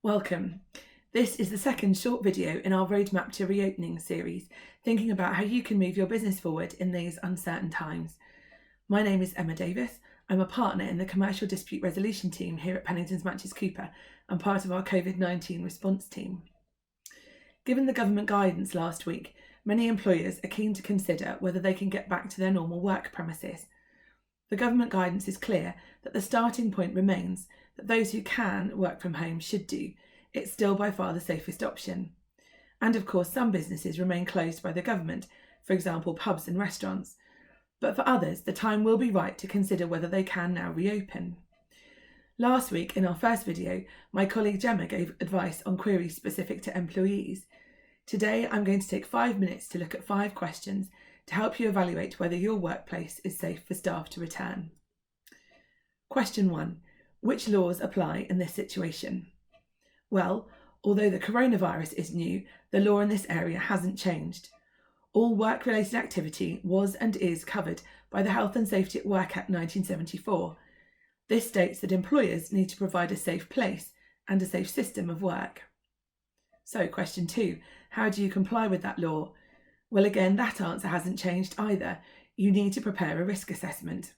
Welcome. This is the second short video in our Roadmap to Reopening series, thinking about how you can move your business forward in these uncertain times. My name is Emma Davis. I'm a partner in the Commercial Dispute Resolution team here at Pennington's Matches Cooper and part of our COVID-19 response team. Given the government guidance last week, many employers are keen to consider whether they can get back to their normal work premises. The government guidance is clear that the starting point remains that those who can work from home should do. It's still by far the safest option. And of course, some businesses remain closed by the government, for example, pubs and restaurants. But for others, the time will be right to consider whether they can now reopen. Last week, in our first video, my colleague Gemma gave advice on queries specific to employees. Today, I'm going to take 5 minutes to look at 5 questions to help you evaluate whether your workplace is safe for staff to return. Question 1. Which laws apply in this situation? Well, although the coronavirus is new, the law in this area hasn't changed. All work-related activity was and is covered by the Health and Safety at Work Act 1974. This states that employers need to provide a safe place and a safe system of work. So, question 2. How do you comply with that law? Well, again, that answer hasn't changed either. You need to prepare a risk assessment.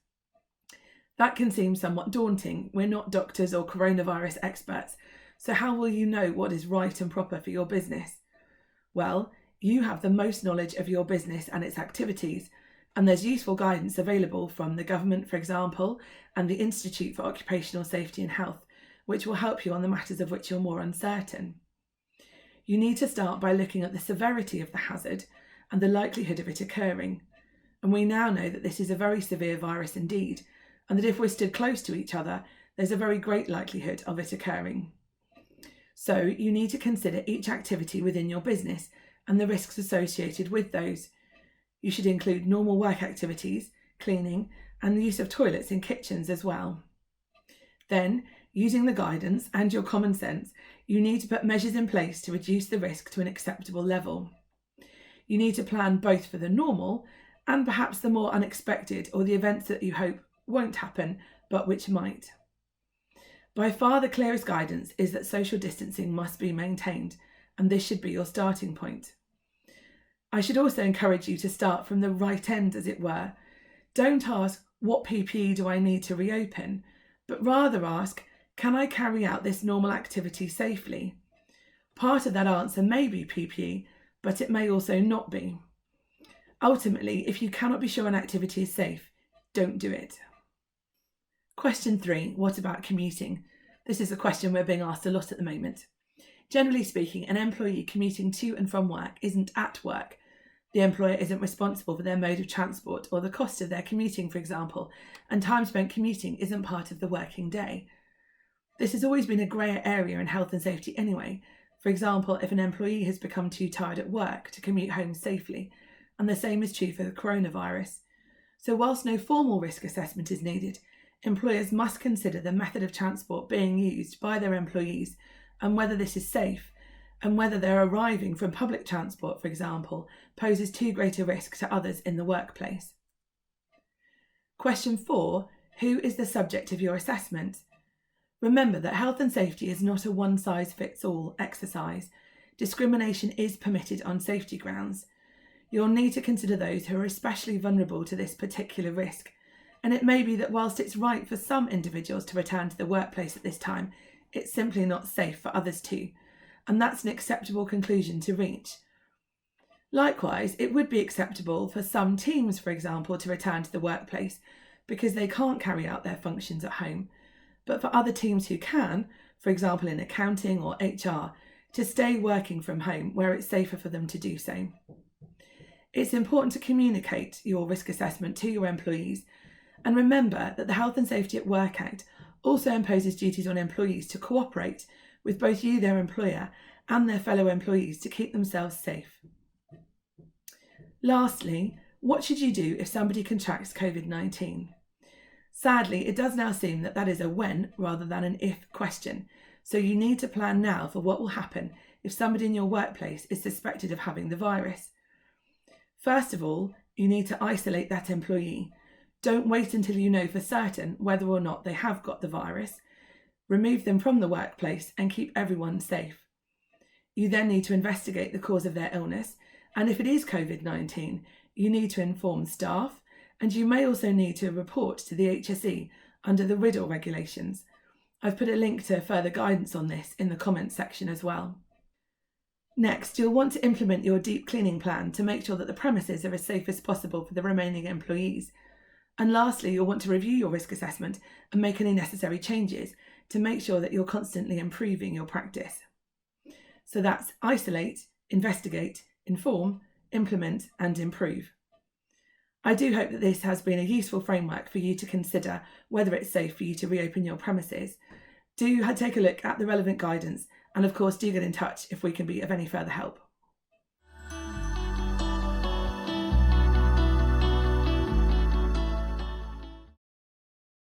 That can seem somewhat daunting. We're not doctors or coronavirus experts, so how will you know what is right and proper for your business? Well, you have the most knowledge of your business and its activities, and there's useful guidance available from the government, for example, and the Institute for Occupational Safety and Health, which will help you on the matters of which you're more uncertain. You need to start by looking at the severity of the hazard and the likelihood of it occurring. And we now know that this is a very severe virus indeed, and that if we're stood close to each other, there's a very great likelihood of it occurring. So you need to consider each activity within your business and the risks associated with those. You should include normal work activities, cleaning, and the use of toilets in kitchens as well. Then, using the guidance and your common sense, you need to put measures in place to reduce the risk to an acceptable level. You need to plan both for the normal and perhaps the more unexpected or the events that you hope won't happen, but which might. By far the clearest guidance is that social distancing must be maintained, and this should be your starting point. I should also encourage you to start from the right end, as it were. Don't ask, what PPE do I need to reopen? But rather ask, can I carry out this normal activity safely? Part of that answer may be PPE, but it may also not be. Ultimately, if you cannot be sure an activity is safe, don't do it. Question 3, what about commuting? This is a question we're being asked a lot at the moment. Generally speaking, an employee commuting to and from work isn't at work. The employer isn't responsible for their mode of transport or the cost of their commuting, for example, and time spent commuting isn't part of the working day. This has always been a grey area in health and safety anyway. For example, if an employee has become too tired at work to commute home safely, and the same is true for the coronavirus. So whilst no formal risk assessment is needed, employers must consider the method of transport being used by their employees and whether this is safe, and whether their arriving from public transport, for example, poses too great a risk to others in the workplace. Question 4, who is the subject of your assessment? Remember that health and safety is not a one-size-fits-all exercise. Discrimination is permitted on safety grounds. You'll need to consider those who are especially vulnerable to this particular risk, and it may be that whilst it's right for some individuals to return to the workplace at this time, it's simply not safe for others too, and that's an acceptable conclusion to reach. Likewise, it would be acceptable for some teams, for example, to return to the workplace because they can't carry out their functions at home, but for other teams who can, for example in accounting or HR, to stay working from home where it's safer for them to do so. It's important to communicate your risk assessment to your employees, and remember that the Health and Safety at Work Act also imposes duties on employees to cooperate with both you, their employer, and their fellow employees to keep themselves safe. Lastly, what should you do if somebody contracts COVID-19? Sadly, it does now seem that that is a when rather than an if question, so you need to plan now for what will happen if somebody in your workplace is suspected of having the virus. First of all, you need to isolate that employee. Don't wait until you know for certain whether or not they have got the virus. remove them from the workplace, and keep everyone safe. You then need to investigate the cause of their illness, and if it is COVID-19, you need to inform staff, and you may also need to report to the HSE under the RIDDLE regulations. I've put a link to further guidance on this in the comments section as well. Next, you'll want to implement your deep cleaning plan to make sure that the premises are as safe as possible for the remaining employees. And lastly, you'll want to review your risk assessment and make any necessary changes to make sure that you're constantly improving your practice. So that's isolate, investigate, inform, implement, and improve. I do hope that this has been a useful framework for you to consider whether it's safe for you to reopen your premises. Do take a look at the relevant guidance, and of course do get in touch if we can be of any further help.